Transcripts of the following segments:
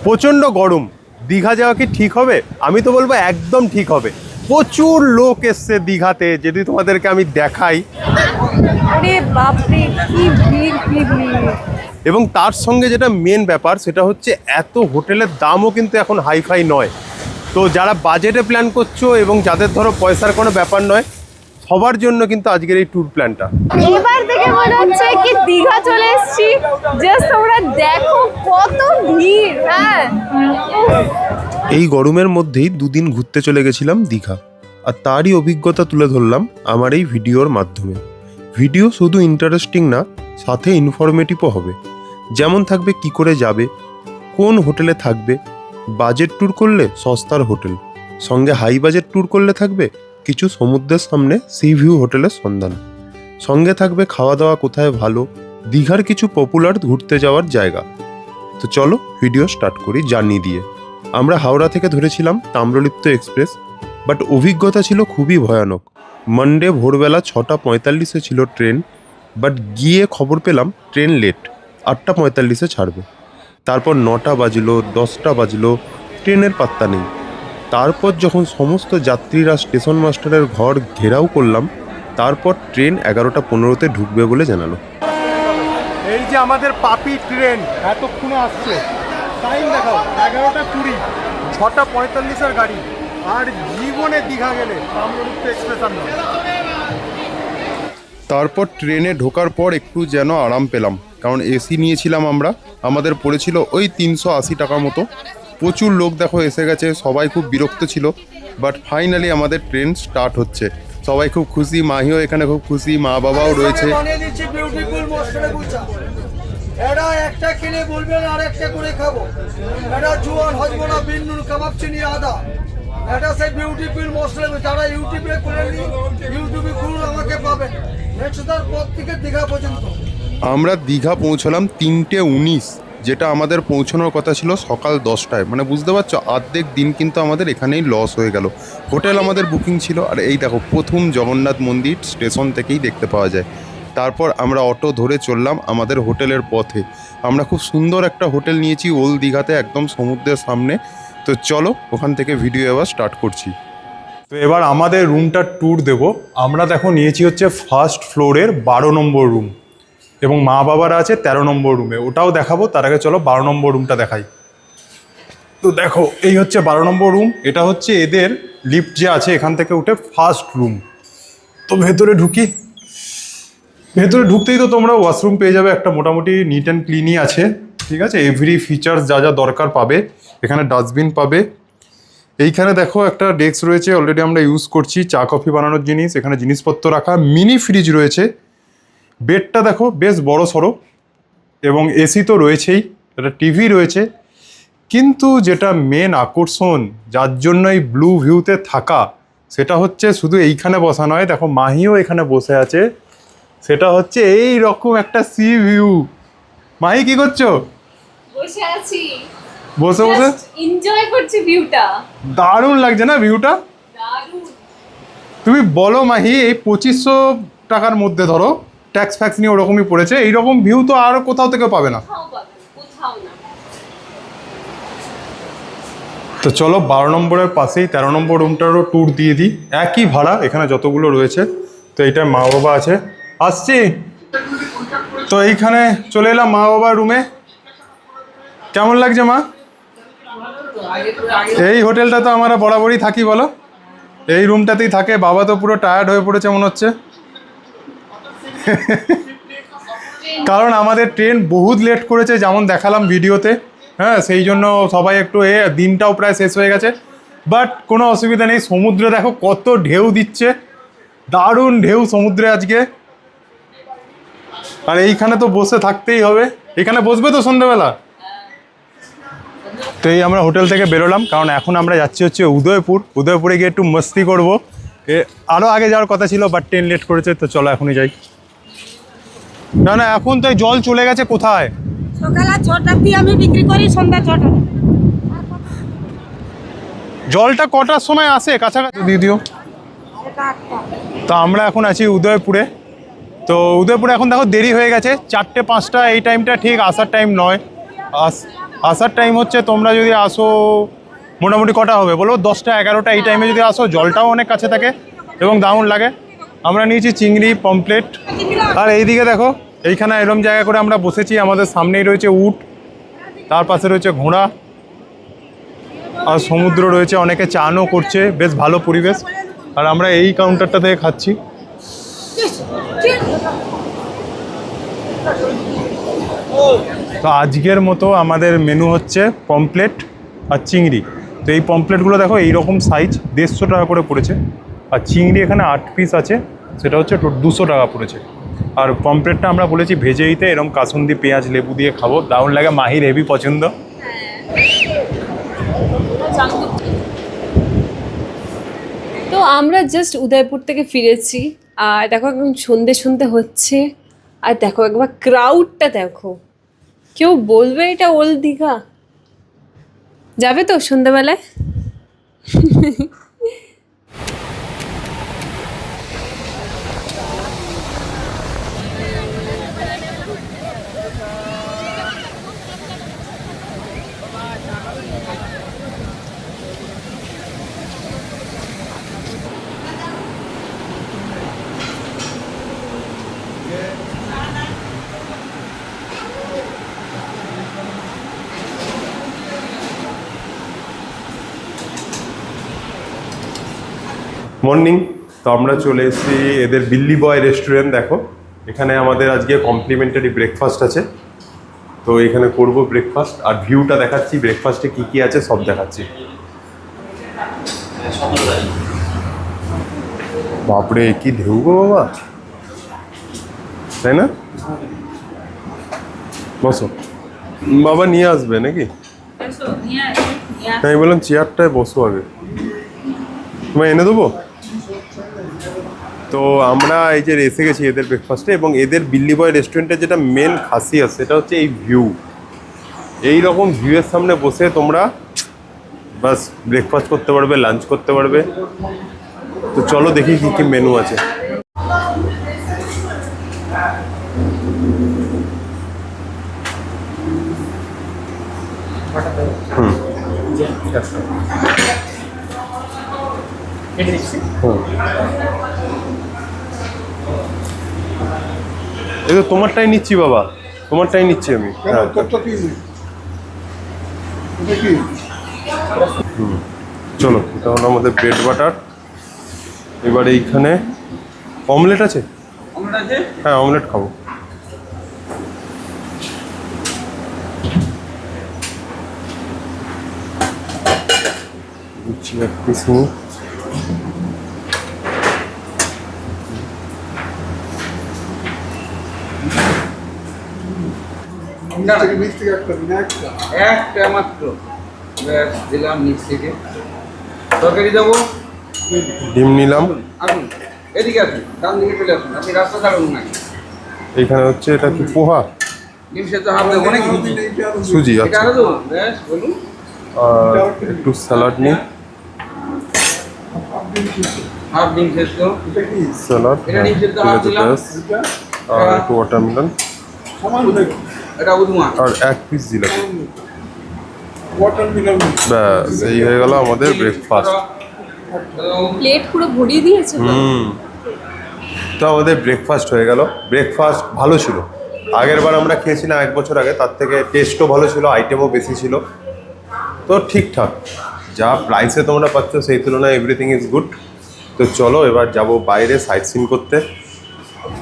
প্রচণ্ড গরম, দীঘা যাওয়া কি ঠিক হবে? আমি তো বলবো একদম ঠিক হবে। প্রচুর লোক এসছে দীঘাতে, যদি তোমাদেরকে আমি দেখাই। আরে বাপরে কি ভিড় কি ভিড়! এবং তার সঙ্গে যেটা মেন ব্যাপার সেটা হচ্ছে এত হোটেলের দামও কিন্তু এখন হাইফাই নয়। তো যারা বাজেটে প্ল্যান করছো এবং যাদের ধরো পয়সার কোনো ব্যাপার নয়, সবার জন্য কিন্তু আজকের এই ট্যুর প্ল্যানটা। এবার থেকে মনে হচ্ছে কি দীঘা চলে এসেছি। জাস্ট তোমরা দেখো কত ভিড়। হ্যাঁ, এই গরমের মধ্যেই দুদিন ঘুরতে চলে গেছিলাম দীঘা, আর তারই অভিজ্ঞতা তুলে ধরলাম আমার এই ভিডিওর মাধ্যমে। ভিডিও শুধু ইন্টারেস্টিং না, সাথে ইনফরমেটিভও হবে। যেমন থাকবে কি করে যাবে, কোন হোটেলে থাকবে, বাজেট ট্যুর করলে সস্তার হোটেল, সঙ্গে হাই বাজেট ট্যুর করলে থাকবে কিছু সমুদ্রের সামনে সি ভিউ হোটেলের সন্ধান, সঙ্গে থাকবে খাওয়া দাওয়া কোথায় ভালো, দীঘার কিছু পপুলার ঘুরতে যাওয়ার জায়গা। তো চলো ভিডিও স্টার্ট করি জার্নি দিয়ে। আমরা হাওড়া থেকে ধরেছিলাম তাম্রলিপ্ত এক্সপ্রেস, বাট অভিজ্ঞতা ছিল খুবই ভয়ানক। মানডে ভোরবেলা 6:45-এ ছিল ট্রেন, বাট গিয়ে খবর পেলাম ট্রেন লেট, 8:45-এ ছাড়বে। তারপর 9টা বাজলো, 10টা বাজলো, ট্রেনের পাত্তা নেই। তারপর যখন সমস্ত যাত্রীরা স্টেশন মাস্টারের ঘর ঘেরাও করলাম, তারপর ট্রেন 11:15-তে ঢুকবে বলে জানালো। এই যে আমাদের পাপি ট্রেন এতক্ষণে আসছে, টাইম দেখাও 11:20, 6:45-এর গাড়ি, আর জীবনে দীঘা গেলে তাম্রলিপ্ত এক্সপ্রেস আর নয়। তারপর ট্রেনে ঢোকার পর একটু যেন আরাম পেলাম, কারণ এসি নিয়েছিলাম আমরা, আমাদের পড়েছিল ওই 380 টাকা মতো। প্রচুর লোক দেখো এসে গেছে, সবাই খুব বিরক্ত ছিল, বাট ফাইনালি আমাদের ট্রেন স্টার্ট হচ্ছে। সবাই খুব খুশি, মাহিও এখানে খুব খুশি, মা বাবাও রয়েছে। এটা একটা কিনে বলবেন আর একটা করে খাবো। এটা জোয়ান হজমোলা বিন্নুর কাবাব চিনি আদা, এটা সেই বিউটিফুল মশলা। যারা ইউটিউবে খুলেননি, ইউটিউবে খুলুন, আমাকে পাবেন। নেক্সটার পর থেকে দীঘা পর্যন্ত। আমরা দীঘা পৌঁছলাম 3:19, যেটা আমাদের পৌঁছানোর কথা ছিল সকাল 10টায়। মানে বুঝতে পারছো, অর্ধেক দিন কিন্তু আমাদের এখানেই লস হয়ে গেল। হোটেল আমাদের বুকিং ছিল, আর এই দেখো প্রথম জগন্নাথ মন্দির স্টেশন থেকেই দেখতে পাওয়া যায়। তারপর আমরা অটো ধরে চললাম আমাদের হোটেলের পথে। আমরা খুব সুন্দর একটা হোটেল নিয়েছি ওল্ড দীঘাতে, একদম সমুদ্রের সামনে। তো চলো ওখান থেকে ভিডিও এবার স্টার্ট করছি। তো এবার আমাদের রুমটার ট্যুর দেব। আমরা দেখো নিয়েছি হচ্ছে ফার্স্ট ফ্লোরের 12 নম্বর রুম, এবং মা বাবার আছে 13 নম্বর রুমে, ওটাও দেখাবো। তার আগে চলো 12 নম্বর রুমটা দেখাই। তো দেখো এই হচ্ছে 12 নম্বর রুম, এটা হচ্ছে এদের লিফট যে আছে এখান থেকে উঠে ফার্স্ট রুম। তো ভেতরে ঢুকি। ভেতরে ঢুকতেই তো তোমরা ওয়াশরুম পেয়ে যাবে, একটা মোটামুটি নিট অ্যান্ড ক্লিনই আছে, ঠিক আছে। এভরি ফিচার্স যা যা দরকার পাবে এখানে। ডাস্টবিন পাবে। এইখানে দেখো একটা ডেস্ক রয়েছে, অলরেডি আমরা ইউজ করছি, চা কফি বানানোর জিনিস, এখানে জিনিসপত্র রাখা। মিনি ফ্রিজ রয়েছে। বেডটা দেখো বেশ বড় সড়ো, এবং এসি তো রয়েছেই, একটা টিভি রয়েছে। কিন্তু যেটা মেন আকর্ষণ, যার জন্য এই ব্লু ভিউতে থাকা, সেটা হচ্ছে শুধু এইখানে বসা নয়, দেখো মাহিও এখানে বসে আছে। সেটা হচ্ছে এই রকম একটা সি ভিউ। মাহি কি করছো? বসে আছি, বসে বসে এনজয় করছি ভিউটা। দারুণ লাগছে না ভিউটা? দারুণ। তুমি বলো মাহি, এই 2500 টাকার মধ্যে ধরো ট্যাক্স ফ্যাক্স নিয়ে ওরকমই পড়েছে, এইরকম ভিউ তো আর কোথাও থেকে পাবে না। কোথাও না। তো চলো 12 নম্বরের পাশেই 13 নম্বর রুমটারও ট্যুর দিয়ে দিই। একই ভাড়া এখানে যতগুলো রয়েছে। তো এইটা মা বাবা আছে, আসছি। তো এইখানে চলে এলাম মা বাবার রুমে। কেমন লাগছে মা? এই হোটেলটা তো আমরা বরাবরই থাকি, বলো। এই রুমটাতেই থাকে। বাবা তো পুরো টায়ার্ড হয়ে পড়েছে মনে হচ্ছে, কারণ আমাদের ট্রেন বহুত লেট করেছে, যেমন দেখালাম ভিডিওতে। হ্যাঁ, সেই জন্য সবাই একটু দিনটাও প্রায় শেষ হয়ে গেছে। বাট কোনো অসুবিধা নেই। সমুদ্রে দেখো কত ঢেউ দিচ্ছে, দারুণ ঢেউ সমুদ্রে আজকে। আর এইখানে তো বসে থাকতেই হবে। এখানে বসবে তো সন্ধ্যাবেলা। তো এই আমরা হোটেল থেকে বেরোলাম, কারণ এখন আমরা যাচ্ছি হচ্ছে উদয়পুর। উদয়পুরে গিয়ে একটু মস্তি করবো। আরও আগে যাওয়ার কথা ছিল, বাট ট্রেন লেট করেছে। তো চলো এখনই যাই। না না, এখন তো জল চলে গেছে। কোথায়? সকাল 6টা দিয়ে আমি বিক্রি করি, সন্ধ্যা 6টা। জলটা কটার সময় আসে কাছাকাছি দিয়ে দিও। তো আমরা এখন আছি উদয়পুরে। তো উদয়পুরে এখন দেখো দেরি হয়ে গেছে, 4টে 5টা এই টাইমটা ঠিক আসার টাইম নয়। আসার টাইম হচ্ছে তোমরা যদি আসো মোটামুটি কটা হবে বলো, 10টা 11টা এই টাইমে যদি আসো, জলটাও অনেক কাছে থাকে এবং দারুণ লাগে। আমরা নিয়েছি চিংড়ি, পমপ্লেট। আর এইদিকে দেখো, এইখানে এরম জায়গা করে আমরা বসেছি, আমাদের সামনেই রয়েছে উট, তার পাশে রয়েছে ঘোড়া আর সমুদ্র রয়েছে, অনেকে চানও করছে, বেশ ভালো পরিবেশ। আর আমরা এই কাউন্টারটা থেকে খাচ্ছি। তো আজকের মতো আমাদের মেনু হচ্ছে পমপ্লেট আর চিংড়ি। তো এই পমপ্লেটগুলো দেখো এইরকম সাইজ, 150 টাকা করে পড়েছে। আর চিংড়ি এখানে 8 পিস আছে, সেটা হচ্ছে 200 টাকা পড়েছে। আর পমপ্লেটটা আমরা বলেছি ভেজে দিতে, এরকম কাসুন্দি পেঁয়াজ লেবু দিয়ে খাবো, দারুণ লাগে। মাহির হেভি পছন্দ। তো আমরা জাস্ট উদয়পুর থেকে ফিরেছি, আর দেখো একদম সন্ধে সন্ধে হচ্ছে। আর দেখো একবার ক্রাউডটা দেখো, কেউ বলবে এটা ওল্ড দীঘা? যাবে তো সন্ধ্যাবেলায়? মর্নিং। তো আমরা চলে এসেছি এদের বিল্লি বয় রেস্টুরেন্ট। দেখো এখানে আমাদের আজকে কমপ্লিমেন্টারি ব্রেকফাস্ট আছে, তো এখানে করব ব্রেকফাস্ট আর ভিউটা দেখাচ্ছি, ব্রেকফাস্টে কি কি আছে সব দেখাচ্ছি। বাপরে কি ঢেউ গো বাবা, তাই না? বসো, বাবা নিয়ে আসবে নাকি? আমি বললাম চেয়ারটায় বসো আগে, তোমায় এনে দেবো। তো আমরা এই যে এসে গেছি এদের ব্রেকফাস্টে, এবং এদের বিল্লি বয় রেস্টুরেন্টের যেটা মেন খাসিয়াত সেটা হচ্ছে এই ভিউ। এই রকম ভিউয়ের সামনে বসে তোমরা বাস ব্রেকফাস্ট করতে পারবে, লাঞ্চ করতে পারবে। তো চলো দেখি কী কী মেনু আছে। এই তো তোমারটাই নিচ্ছি বাবা, তোমারটাই নিচ্ছি আমি। হ্যাঁ চলো, এটা হলো আমাদের ব্রেড বাটার। এবারে এইখানে অমলেট আছে। হ্যাঁ অমলেট খাবো। এক পিস নিই। একটা মাত্র দিলাম নিচ থেকে। তরকারি দেবো, ডিম নিলাম। আসুন এদিকে আসুন, ডান দিকে চলে আসুন, আপনি রাস্তা ছাড়ুন না। এইখানে হচ্ছে এটা কি পোহা, ডিম সেদ্ধ হাফ দেবো নাকি? সুজি এটা আছে। আরো দেবো, বেশ বলুন। আর একটু স্যালাড নিই। হাফ ডিম সেদ্ধ, স্যালাড, এটা হ্যাঁ ডিম সেদ্ধ ঠিক হাফ আছে দিলাম। ব্যাস। আর একটু ওয়াটারমেলন এটা উদমা। আর এক পিস জিলাপি। ব্যাস এই হয়ে গেল আমাদের ব্রেকফাস্ট। প্লেট পুরো ভরিয়ে দিয়েছে তো। তো আমাদের ব্রেকফাস্ট হয়ে গেল। ব্রেকফাস্ট ভালো ছিল, আগের বার আমরা খেয়েছিলাম 1 বছর আগে, তার থেকে টেস্টও ভালো ছিল, আইটেমও বেশি ছিল। তো ঠিকঠাক যা প্রাইসে তোমরা পাচ্ছ সেই তুলনায় এভরিথিং ইজ গুড। তো চলো এবার যাব বাইরে সাইট সিন করতে।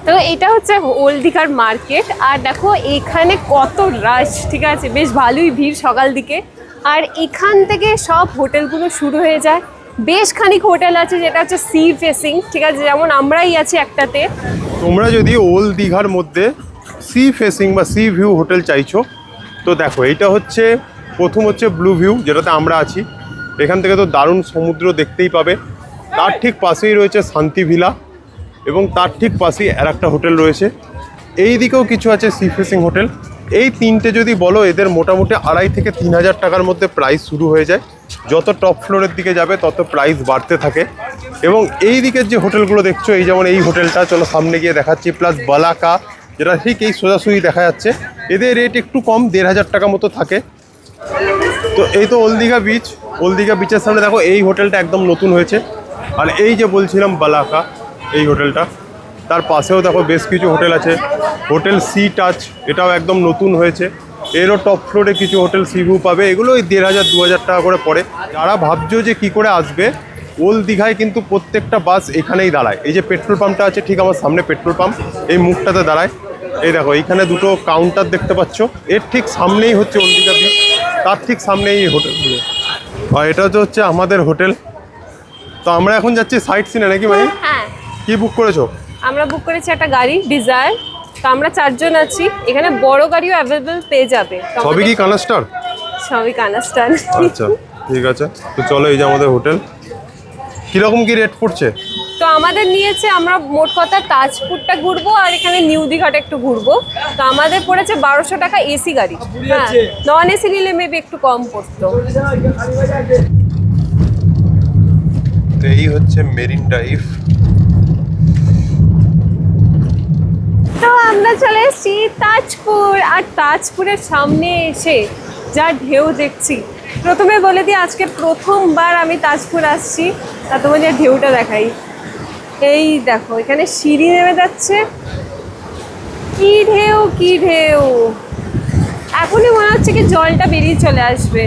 তো এটা হচ্ছে ওল্ড দীঘার মার্কেট, আর দেখো এখানে কত রাশ, ঠিক আছে, বেশ ভালোই ভিড় সকাল দিকে। আর এখান থেকে সব হোটেলগুলো শুরু হয়ে যায়, বেশ খানিক হোটেল আছে যেটা হচ্ছে সি ফেসিং, ঠিক আছে, যেমন আমরাই আছি একটাতে। তোমরা যদি ওল্ড দীঘার মধ্যে সি ফেসিং বা সি ভিউ হোটেল চাইছো, তো দেখো এইটা হচ্ছে প্রথম হচ্ছে ব্লু ভিউ, যেটাতে আমরা আছি। এখান থেকে তো দারুণ সমুদ্র দেখতেই পাবে। তার ঠিক পাশেই রয়েছে শান্তি ভিলা, এবং তার ঠিক পাশেই আর একটা হোটেল রয়েছে। এই দিকেও কিছু আছে সি ফেসিং হোটেল। এই তিনটে যদি বলো, এদের মোটামুটি 2,500 থেকে 3,000 টাকার মধ্যে প্রাইস শুরু হয়ে যায়। যত টপ ফ্লোরের দিকে যাবে তত প্রাইস বাড়তে থাকে। এবং এই দিকের যে হোটেলগুলো দেখছো, এই যেমন এই হোটেলটা, চলো সামনে গিয়ে দেখাচ্ছি, প্লাস বালাকা, যেটা ঠিক এই সোজাসুজি দেখা যাচ্ছে, এদের রেট একটু কম, 1,500 টাকা মতো থাকে। তো এই তো old Digha beach, old Digha বিচের সামনে দেখো এই হোটেলটা একদম নতুন হয়েছে। আর এই যে বলছিলাম বালাকা, এই হোটেলটা, তার পাশেও দেখো বেশ কিছু হোটেল আছে। হোটেল সি টাচ, এটাও একদম নতুন হয়েছে। এরও টপ ফ্লোরে কিছু হোটেল সি ভিউ পাবে, এগুলো ওই 1500-2000 টাকা করে পড়ে। যারা ভাবছো যে কি করে আসবে, ওল্ড দীঘায় কিন্তু প্রত্যেকটা বাস এখানেই দাঁড়ায়। এই যে পেট্রোল পাম্পটা আছে ঠিক আমার সামনে পেট্রোল পাম্প, এই মুখটাতে দাঁড়ায়। এই দেখো এইখানে দুটো কাউন্টার দেখতে পাচ্ছ, এর ঠিক সামনেই হচ্ছে ওল্ড দীঘা বিচ, তার ঠিক সামনেই এই হোটেলগুলো। আর এটা হচ্ছে আমাদের হোটেল। তো আমরা এখন যাচ্ছি সাইট সিনে নাকি ভাই? হ্যাঁ, কি বুক করেছো? আমরা বুক করেছি একটা গাড়ি ডিজায়ার। তো আমরা 4 জন আছি, এখানে বড় গাড়িও অ্যাভেলেবল পেয়ে যাবে। তো সবই কি কানাস্টার? সবই কানাস্টান। আচ্ছা ঠিক আছে, তো চলো এই যে আমাদের হোটেল। কীরকম কি রেট পড়ছে? তো আমাদের নিয়েছে, আমরা মোট কথা তাজপুরটা ঘুরবো আর এখানে নিউ দীঘাটা একটু ঘুরবো। তো আমাদের পড়েছে 1200 টাকা এসি গাড়ি। হ্যাঁ, নন এসি নিলে মেবি একটু কম পড়তো। তো এই হচ্ছে মেরিন ড্রাইভ। তো আমরা চলে এসেছি তাজপুর, আর তাজপুরের সামনে এসে যা ঢেউ দেখছি। প্রথমে বলে দিই আজকে প্রথমবার আমি তাজপুর আসছি, তা তোমাদের ঢেউটা দেখাই। এই দেখো এখানে সিঁড়ি নেমে যাচ্ছে, কি ঢেউ কি ঢেউ। এখনই মনে হচ্ছে কি জলটা বেরিয়ে চলে আসবে।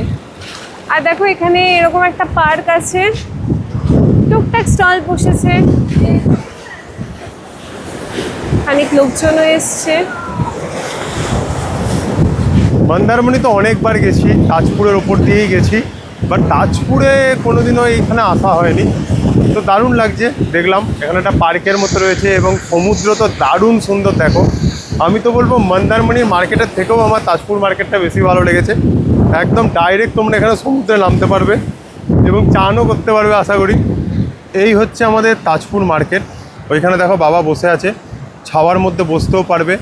আর দেখো এখানে এরকম একটা পার্ক আছে, টুকটাক স্টল বসেছে, অনেক লোকজনও এসছে। মন্দারমণি তো অনেকবার গেছি, তাজপুরের ওপর দিয়েই গেছি, বাট তাজপুরে কোনোদিনও এইখানে আসা হয়নি। তো দারুণ লাগছে, দেখলাম এখানে একটা পার্কের মতো রয়েছে এবং সমুদ্র তো দারুণ সুন্দর। দেখো আমি তো বলবো মন্দারমণির মার্কেটের থেকেও আমার তাজপুর মার্কেটটা বেশি ভালো লেগেছে। একদম ডাইরেক্ট তোমরা এখানে সমুদ্রে নামতে পারবে এবং চানও করতে পারবে আশা করি। এই হচ্ছে আমাদের তাজপুর মার্কেট। ওইখানে দেখো বাবা বসে আছে, ছাওয়ার মধ্যে বসতেও পারবে।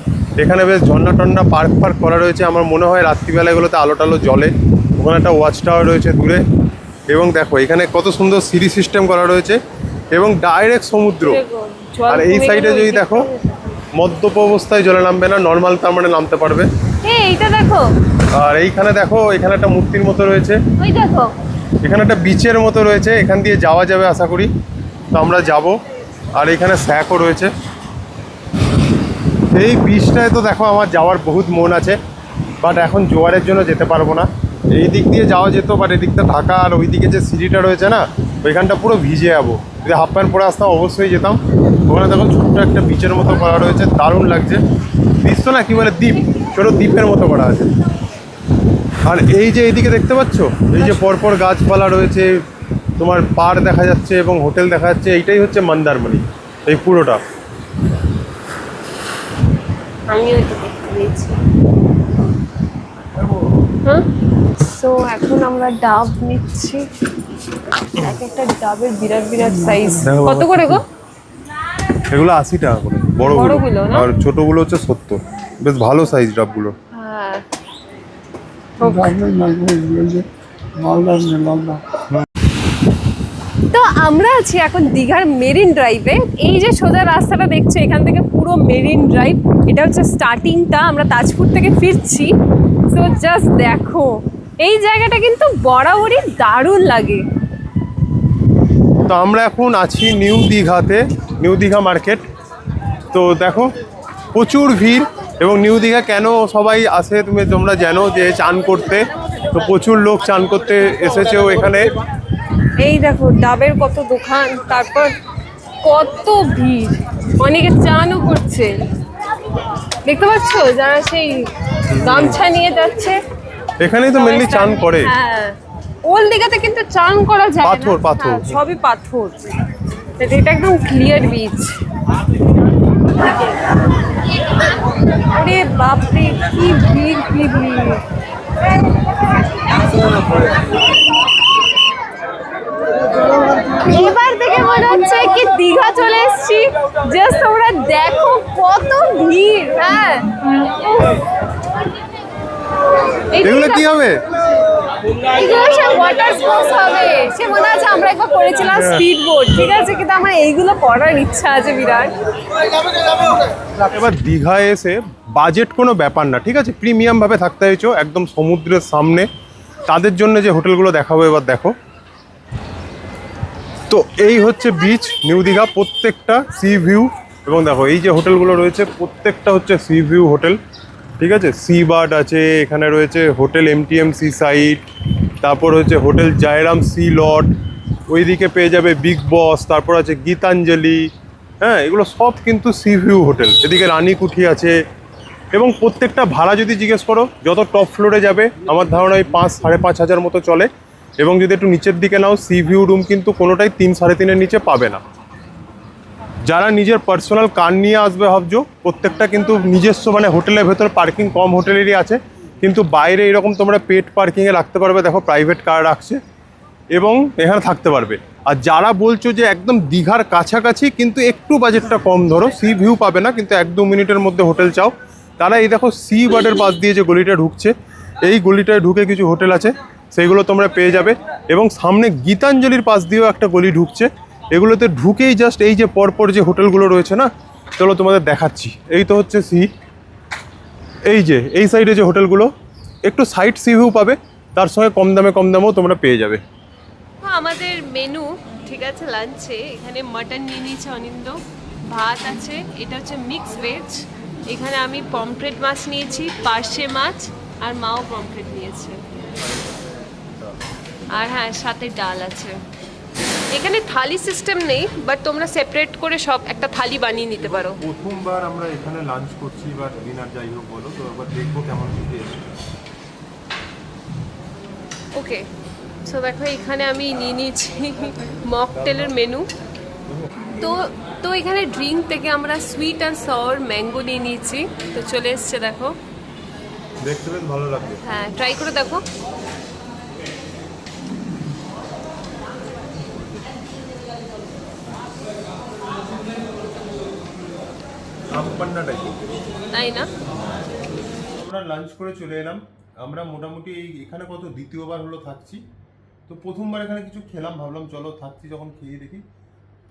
এখানে বেশ ঝর্ণা টন্না পার্ক ফার্ক করা রয়েছে। আমার মনে হয় রাত্রিবেলাগুলোতে আলো টালো জ্বলে। ওখানে একটা ওয়াচ টাওয়ার রয়েছে দূরে, এবং দেখো এখানে কত সুন্দর সিঁড়ি সিস্টেম করা রয়েছে এবং ডাইরেক্ট সমুদ্র। আর এই সাইডে যদি দেখো মদ্যপ অবস্থায় জলে নামবে না, নর্মাল তার মানে নামতে পারবে। এইটা দেখো, আর এইখানে দেখো এখানে একটা মূর্তির মতো রয়েছে, ওই দেখো এখানে একটা বিচের মতো রয়েছে, এখান দিয়ে যাওয়া যাবে আশা করি। তো আমরা যাব। আর এখানে স্যাকও রয়েছে। এই বিচটায় তো দেখো আমার যাওয়ার বহুত মন আছে, বাট এখন জোয়ারের জন্য যেতে পারবো না। এই দিক দিয়ে যাওয়া যেত, বাট এদিকটা ঢাকা, আর ওই দিকে যে সিঁড়িটা রয়েছে না, ওইখানটা পুরো ভিজে যাবো। যদি হাফ প্যান্ট পরে আসতাম অবশ্যই যেতাম। ওখানে দেখো ছোট্ট একটা বিচের মতো করা রয়েছে, দারুণ লাগছে। বিচ তো না, কি বলে দ্বীপ, ছোটো দ্বীপের মতো করা আছে। আর এই যে এইদিকে দেখতে পাচ্ছ, এই যে পরপর গাছপালা রয়েছে, তোমার পাড় দেখা যাচ্ছে এবং হোটেল দেখা যাচ্ছে, এইটাই হচ্ছে মন্দারমণি এই পুরোটা। আমিও এটা দেখতে পেয়েছি। হ্যাঁ, সো এখন আমরা ডাব নিচ্ছি। এক একটা ডাবের বিরাট বিরাট সাইজ। কত করে গো? এগুলো 80 টাকা করে বড়গুলো, না? আর ছোটগুলো হচ্ছে 70। বেশ ভালো সাইজ ডাবগুলো। হ্যাঁ, তো আমরা আছি এখন দীঘার মেরিন ড্রাইভে। এই যে সোজা রাস্তাটা দেখছো, এখান থেকে পুরো মেরিন ড্রাইভ, এটা হচ্ছে স্টার্টিংটা। আমরা তাজপুর থেকে ফিরছি। তো জাস্ট দেখো এই জায়গাটা কিন্তু বরাবরই দারুণ লাগে। তো আমরা এখন আছি নিউ দীঘাতে, নিউ দীঘা মার্কেট। তো দেখো প্রচুর ভিড়, এবং নিউ দীঘা কেন সবাই আসে তোমরা জানো, যে চান করতে। তো প্রচুর লোক চান করতে এসেছেও এখানে। এই দেখো ডাবের কত দোকান, তারপর কত ভিড়, অনেকে চানও করছে। দেখতে পাচ্ছ যারা সেই গামছা নিয়ে যাচ্ছে, এখানেই তো মেনলি চান করে। হ্যাঁ, ওল্ড দীঘাতে কিন্তু চান করা যায় না। পাথর, পাথর। হ্যাঁ, সবই পাথর। এটা একদম ক্লিয়ার বিচ। আরে বাপরে কি ভিড়, কি ভিড়। এবার থেকে মনে হচ্ছে কি দীঘা চলে এসেছি। জাস্ট তোমরা দেখো কত ভিড়। হ্যাঁ, এগুলো কি হবে? এগুলো সব ওয়াটার স্পোর্টস হবে। সে মনে আছে আমরা একবার করেছিলাম স্পিড বোট, ঠিক আছে, কিন্তু আমার এইগুলো করার ইচ্ছা আছে বিরাট। এবার দীঘায় এসে বাজেট কোনো ব্যাপার না, ঠিক আছে। প্রিমিয়াম ভাবে থাকতে হয়েছো, একদম সমুদ্রের সামনে, তাদের জন্য যে হোটেলগুলো দেখাবো এবার দেখো। তো এই হচ্ছে বিচ, নিউ দীঘা, প্রত্যেকটা সি ভিউ। এবং দেখো এই যে হোটেলগুলো রয়েছে প্রত্যেকটা হচ্ছে সি ভিউ হোটেল, ঠিক আছে। সি বার্ড আছে, এখানে রয়েছে হোটেল MTM সি সাইড, তারপর হচ্ছে হোটেল জায়রাম সি লট, ওইদিকে পেয়ে যাবে বিগ বস, তারপর আছে গীতাঞ্জলি, হ্যাঁ এগুলো সব কিন্তু সি ভিউ হোটেল। এদিকে রানীকুঠি আছে। এবং প্রত্যেকটা ভাড়া যদি জিজ্ঞেস করো, যত টপ ফ্লোরে যাবে আমার ধারণা ওই 5-5.5 হাজার মতো চলে। এবং যদি একটু নিচের দিকে নাও, সি ভিউ রুম কিন্তু কোনোটাই 3-3.5-এর নিচে পাবে না। যারা নিজের পার্সোনাল কার নিয়ে আসবে ভাবছো, প্রত্যেকটা কিন্তু নিজস্ব, মানে হোটেলের ভেতর পার্কিং কম হোটেলেরই আছে, কিন্তু বাইরে এরকম তোমরা পেট পার্কিংয়ে রাখতে পারবে। দেখো প্রাইভেট কার রাখছে এবং এখানে থাকতে পারবে। আর যারা বলছো যে একদম দীঘার কাছাকাছি কিন্তু একটু বাজেটটা কম, ধরো সি ভিউ পাবে না কিন্তু 1-2 মিনিটের মধ্যে হোটেল চাও, তারা এই দেখো সি বার্ডের পাশ দিয়ে যে গলিটা ঢুকছে, এই গলিটায় ঢুকে কিছু হোটেল আছে, সেইগুলো তোমরা পেয়ে যাবে। এবং সামনে গীতাঞ্জলির পাশ দিয়েও একটা গলি ঢুকছে, এগুলোতে ঢুকেই জাস্ট এই যে পরপর যে হোটেলগুলো রয়েছে না, চলো তোমাদের দেখাচ্ছি। এই তো হচ্ছে সি, এই যে এই সাইডে যে হোটেলগুলো, একটু সাইড সি ভিউ পাবে, তার সঙ্গে কম দামেও তোমরা পেয়ে যাবে। আমাদের মেনু ঠিক আছে লাঞ্চে, এখানে মাটন নিয়ে নিয়েছে অনিন্দ, ভাত আছে, এটা হচ্ছে মিক্স ভেজ, এখানে আমি পমফ্রেট মাছ নিয়েছি, পার্শে মাছ, আর মাও পমফ্রেট নিয়েছে, আর হ্যাঁ সাথে ডাল আছে। এখানে থালি সিস্টেম নেই, বাট তোমরা সেপারেট করে সব একটা থালি বানিয়ে নিতে পারো। প্রথমবার আমরা এখানে লাঞ্চ করছি বা ডিনার যাই হোক বলো, তো একবার দেখবো কেমন কি টেস্ট। ওকে, সো দেখো এখানে আমি নিয়ে নিয়েছি মকটেলের মেনু। তো এখানে ড্রিঙ্ক থেকে আমরা সুইট অ্যান্ড সাওয়ার ম্যাঙ্গো নিয়ে নিয়েছি, তো চলে এসছে দেখো, দেখতে বেশ ভালো লাগবে। হ্যাঁ ট্রাই করে দেখো। তাই না? আমরা লাঞ্চ করে চলে এলাম। আমরা মোটামুটি এখানে কত দ্বিতীয়বার হলো থাকছি। তো প্রথমবার এখানে কিছু খেলাম, ভাবলাম চলো থাকছি যখন খেয়ে দেখি।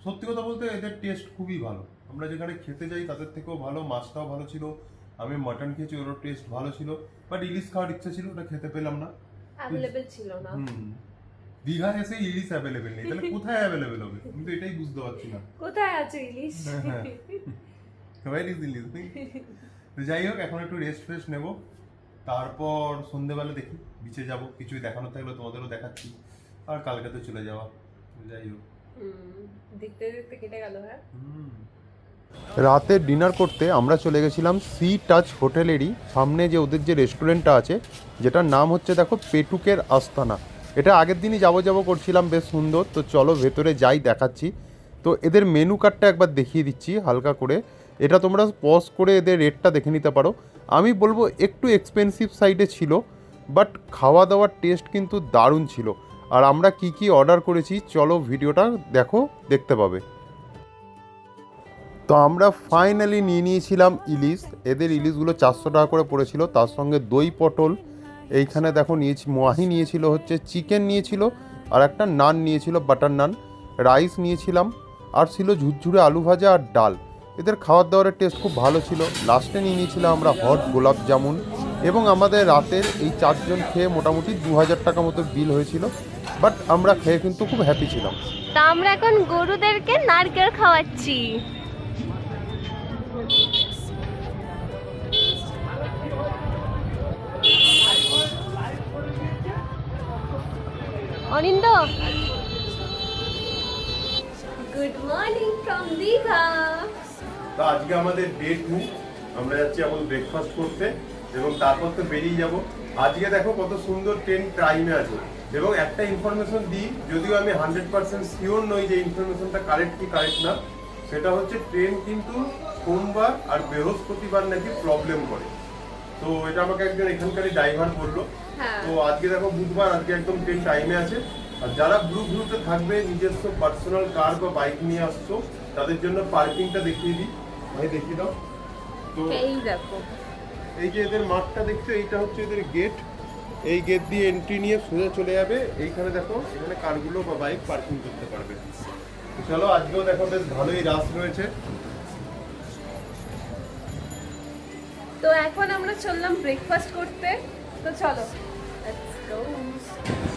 সত্যি কথা বলতে এদের টেস্ট খুবই ভালো। আমরা যেখানে খেতে যাই তাদের থেকেও ভালো, মাছটাও ভালো ছিল। আমি মাটন খেয়েছি, ওর টেস্ট ভালো ছিল, বাট ইলিশ খাওয়ার ইচ্ছা ছিল, ওটা খেতে পেলাম না, অ্যাভেলেবেল ছিল না। দীঘায় এসে ইলিশ অ্যাভেলেবেল নেই, তাহলে কোথায় অ্যাভেলেবেল হবে? আমি তো এটাই বুঝতে পারছি না। কোথায় আছে ইলিশ? তো যাই হোক, এখন একটু রেস্ট ফ্রেস্ট নেবো, তারপর সন্ধ্যেবেলা দেখি বিচে যাব, কিছুই দেখানো থাকলে তোমাদেরও দেখাচ্ছি, আর কালকে তো চলে যাওয়া। যাই হোক, দেখতে দেখতে কেটে গেল। হ্যাঁ, রাতে ডিনার করতে আমরা চলে গেছিলাম সি টাচ হোটেলেরই সামনে যে ওদের যে রেস্টুরেন্টটা আছে, যেটার নাম হচ্ছে দেখো পেটুকের আস্তানা। এটা আগের দিনই যাবো করছিলাম, বেশ সুন্দর। তো চলো ভেতরে যাই, দেখাচ্ছি। তো এদের মেনু কার্ডটা একবার দেখিয়ে দিচ্ছি হালকা করে, এটা তোমরা পজ করে এদের রেটটা দেখে নিতে পারো। আমি বলবো একটু এক্সপেন্সিভ সাইডে ছিল, বাট খাওয়া দাওয়ার টেস্ট কিন্তু দারুণ ছিল। আর আমরা কি অর্ডার করেছি চলো ভিডিওটা দেখো, দেখতে পাবে। তো আমরা ফাইনালি নিয়ে নিয়েছিলাম ইলিশ। এদের ইলিশগুলো 400 টাকা করে পড়েছিল, তার সঙ্গে দই পটল, এইখানে দেখো নিয়েছি মাহি নিয়েছিল হচ্ছে চিকেন নিয়েছিল, আর একটা নান নিয়েছিল, বাটার নান, রাইস নিয়েছিলাম, আর ছিল ঝুরঝুরে আলু ভাজা আর ডাল। এদের খাওয়ার দাওয়ারের টেস্ট খুব ভালো ছিল। লাস্টে নিয়ে নিয়েছিলাম আমরা হট গোলাপ জামুন। এবং আমাদের রাতের এই 4 জন খেয়ে মোটামুটি 2000 টাকা মতো বিল হয়েছিল, বাট আমরা খেয়ে কিন্তু খুব হ্যাপি ছিলাম। তা আমরা এখন গরুদেরকে নারকেল খাওয়াচ্ছি। অনিন্দ, গুড মর্নিং ফ্রম দীঘা। তো আজকে আমাদের ডে 2, আমরা যাচ্ছি এখন ব্রেকফাস্ট করতে এবং তারপর তো বেরিয়ে যাব। আজকে দেখো কত সুন্দর ট্রেন টাইমে আছে। এবং একটা ইনফরমেশন দিই, যদিও আমি 100% শিওর নই যে ইনফরমেশনটা কারেক্ট কি কারেক্ট না, সেটা হচ্ছে ট্রেন কিন্তু সোমবার আর বৃহস্পতিবার নাকি প্রবলেম করে। তো এটা আমাকে একজন এখানকারই ড্রাইভার বললো। তো আজকে দেখো বুধবার, আজকে একদম ট্রেন টাইমে আছে। আর যারা গ্রুপে থাকবে, নিজস্ব পার্সোনাল কার বা বাইক নিয়ে আসছো, তাদের জন্য পার্কিংটা দেখিয়ে দিই। ভাই দেখিয়ে দাও। তো এই দেখো, এই যে এদের মাঠটা দেখছো, এইটা হচ্ছে এদের গেট। এই গেট দিয়ে এন্ট্রি নিয়ে সোজা চলে যাবে। এইখানে দেখো, এখানে কারগুলো বা বাইক পার্কিং করতে পারবে। তো চলো, আজকেও দেখো বেশ ভালোই রাশ রয়েছে। তো এখন আমরা চললাম ব্রেকফাস্ট করতে, তো চলো লেটস গো। হ্যালো